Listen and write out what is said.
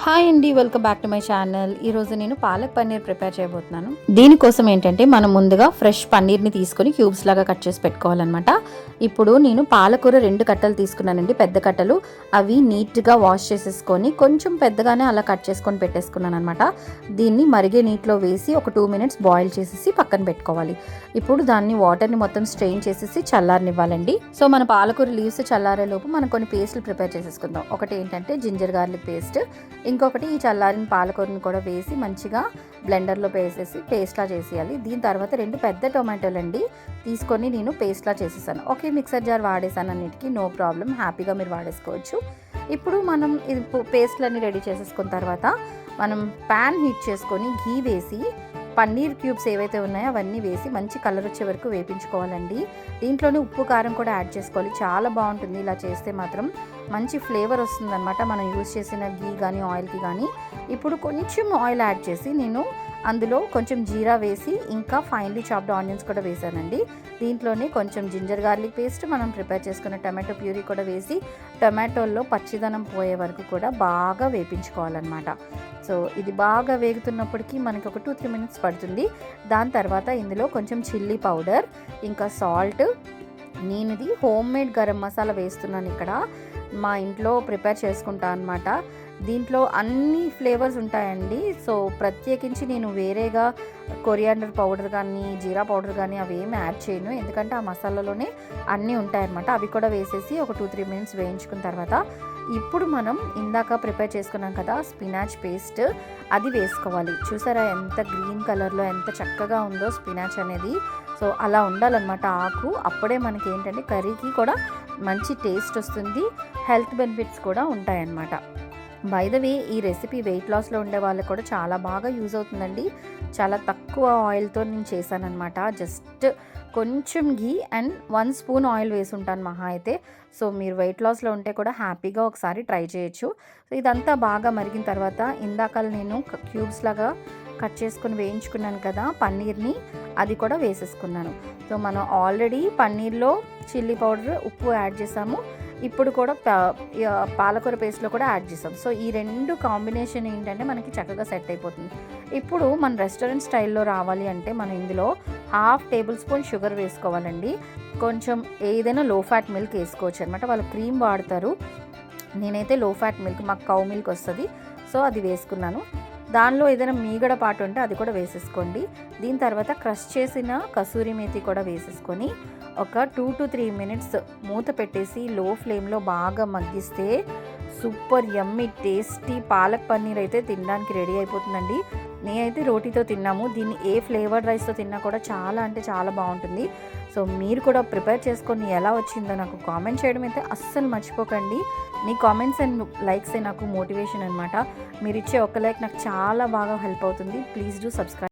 Hi అండి, welcome back to my channel. ఈరోజు నేను పాలక్ పన్నీర్ ప్రిపేర్ చేయబోతున్నాను. దీనికోసం ఏంటంటే మనం ముందుగా ఫ్రెష్ పన్నీర్ని తీసుకొని క్యూబ్స్ లాగా కట్ చేసి పెట్టుకోవాలన్నమాట. ఇప్పుడు నేను పాలకూర 2 కట్టలు తీసుకున్నానండి, పెద్ద కట్టలు. అవి నీట్గా వాష్ చేసేసుకొని కొంచెం పెద్దగానే అలా కట్ చేసుకొని పెట్టేసుకున్నాను అనమాట. దీన్ని మరిగే నీటిలో వేసి ఒక 2 minutes బాయిల్ చేసేసి పక్కన పెట్టుకోవాలి. ఇప్పుడు దాన్ని వాటర్ని మొత్తం స్ట్రెయిన్ చేసేసి చల్లారనివ్వాలండి. సో మన పాలకూర లీవ్స్ చల్లారేలోపు మనం కొన్ని పేస్టులు ప్రిపేర్ చేసేసుకుందాం. ఒకటి ఏంటంటే జింజర్ గార్లిక్ పేస్ట్, ఇంకొకటి ఈ చల్లారిన పాలకూరని కూడా వేసి మంచిగా బ్లెండర్లో వేసేసి పేస్ట్లా చేసేయాలి. దీని తర్వాత 2 పెద్ద టొమాటోలు అండి తీసుకొని నేను పేస్ట్లా చేసేసాను. ఓకే, మిక్సర్ జార్ వాడేసాను అన్నిటికీ, నో ప్రాబ్లం, హ్యాపీగా మీరు వాడేసుకోవచ్చు. ఇప్పుడు మనం ఇది పేస్ట్లన్నీ రెడీ చేసేసుకున్న తర్వాత మనం ప్యాన్ హీట్ చేసుకొని ఘీ వేసి పన్నీర్ క్యూబ్స్ ఏవైతే ఉన్నాయో అవన్నీ వేసి మంచి కలర్ వచ్చే వరకు వేపించుకోవాలండి. దీంట్లోనే ఉప్పు కారం కూడా యాడ్ చేసుకోవాలి, చాలా బాగుంటుంది ఇలా చేస్తే మాత్రం. మంచి ఫ్లేవర్ వస్తుందన్నమాట మనం యూజ్ చేసిన ఘీ కానీ ఆయిల్కి కానీ. ఇప్పుడు కొంచెం ఆయిల్ యాడ్ చేసి నేను అందులో కొంచెం జీరా వేసి ఇంకా ఫైన్లీ చాప్డ్ ఆనియన్స్ కూడా వేసానండి. దీంట్లోనే కొంచెం జింజర్ గార్లిక్ పేస్ట్, మనం ప్రిపేర్ చేసుకున్న టమాటో ప్యూరీ కూడా వేసి టమాటోల్లో పచ్చిదనం పోయే వరకు కూడా బాగా వేపించుకోవాలన్నమాట. సో ఇది బాగా వేగుతున్నప్పటికీ మనకి ఒక 2-3 minutes పడుతుంది. దాని తర్వాత ఇందులో కొంచెం చిల్లీ పౌడర్, ఇంకా సాల్ట్, నేను ఇది హోమ్ మేడ్ గరం మసాలా వేస్తున్నాను ఇక్కడ, మా ఇంట్లో ప్రిపేర్ చేసుకుంటా అనమాట. దీంట్లో అన్ని ఫ్లేవర్స్ ఉంటాయండి. సో ప్రత్యేకించి నేను వేరేగా కొరియాండర్ పౌడర్ కానీ జీరా పౌడర్ కానీ అవి ఏమి యాడ్ చేయను, ఎందుకంటే ఆ మసాలాలోనే అన్నీ ఉంటాయన్నమాట. అవి కూడా వేసేసి ఒక 2-3 minutes వేయించుకున్న తర్వాత ఇప్పుడు మనం ఇందాక ప్రిపేర్ చేసుకున్నాం కదా స్పినాచ్ పేస్ట్, అది వేసుకోవాలి. చూసారా ఎంత గ్రీన్ కలర్లో ఎంత చక్కగా ఉందో స్పినాచ్ అనేది. సో అలా ఉండాలన్నమాట ఆకు, అప్పుడే మనకి ఏంటంటే కర్రీకి కూడా మంచి టేస్ట్ వస్తుంది, హెల్త్ బెనిఫిట్స్ కూడా ఉంటాయన్నమాట. బై ద వే ఈ రెసిపీ వెయిట్ లాస్లో ఉండే వాళ్ళకి కూడా చాలా బాగా యూజ్ అవుతుందండి. చాలా తక్కువ ఆయిల్తో నేను చేశానన్నమాట. జస్ట్ కొంచెం ఘీ అండ్ 1 spoon ఆయిల్ వేసి ఉంటాను మహా అయితే. సో మీరు వెయిట్ లాస్లో ఉంటే కూడా హ్యాపీగా ఒకసారి ట్రై చేయొచ్చు. సో ఇదంతా బాగా మరిగిన తర్వాత ఇందాక నేను క్యూబ్స్ లాగా కట్ చేసుకొని వేయించుకున్నాను కదా పన్నీర్ని, అది కూడా వేసేసుకున్నాను. సో మనం ఆల్రెడీ పన్నీర్లో చిల్లీ పౌడర్, ఉప్పు యాడ్ చేసాము, ఇప్పుడు కూడా పాలకూర పేస్ట్లో కూడా యాడ్ చేసాం. సో ఈ 2 కాంబినేషన్ ఏంటంటే మనకి చక్కగా సెట్ అయిపోతుంది. ఇప్పుడు మన రెస్టారెంట్ స్టైల్లో రావాలి అంటే మనం ఇందులో 1/2 tablespoon షుగర్ వేసుకోవాలండి. కొంచెం ఏదైనా లో ఫ్యాట్ మిల్క్ వేసుకోవచ్చు అనమాట, వాళ్ళు క్రీమ్ వాడతారు, నేనైతే లో ఫ్యాట్ మిల్క్, మాకు కౌ మిల్క్ వస్తుంది, సో అది వేసుకున్నాను. దానిలో ఏదైనా మీగడ పాటు ఉంటే అది కూడా వేసేసుకోండి. దీని తర్వాత క్రష్ చేసిన కసూరి మేతి కూడా వేసేసుకొని ఒక 2-3 minutes మూత పెట్టేసి లో ఫ్లేమ్లో బాగా మగ్గిస్తే super yummy tasty palak paneer అయితే తినడానికి రెడీ అయిపోతుందండి. నేనైతే రోటీతో తిన్నాము, దీన్ని ఏ ఫ్లేవర్డ్ రైస్తో తిన్నా కూడా చాలా అంటే చాలా బాగుంటుంది. సో మీరు కూడా ప్రిపేర్ చేసుకొని ఎలా వచ్చిందో నాకు కామెంట్ చేయడం అయితే అస్సలు మర్చిపోకండి. మీ కామెంట్స్ అండ్ లైక్సే నాకు మోటివేషన్ అనమాట. మీరు ఇచ్చే ఒక లైక్ నాకు చాలా బాగా హెల్ప్ అవుతుంది. Please do subscribe.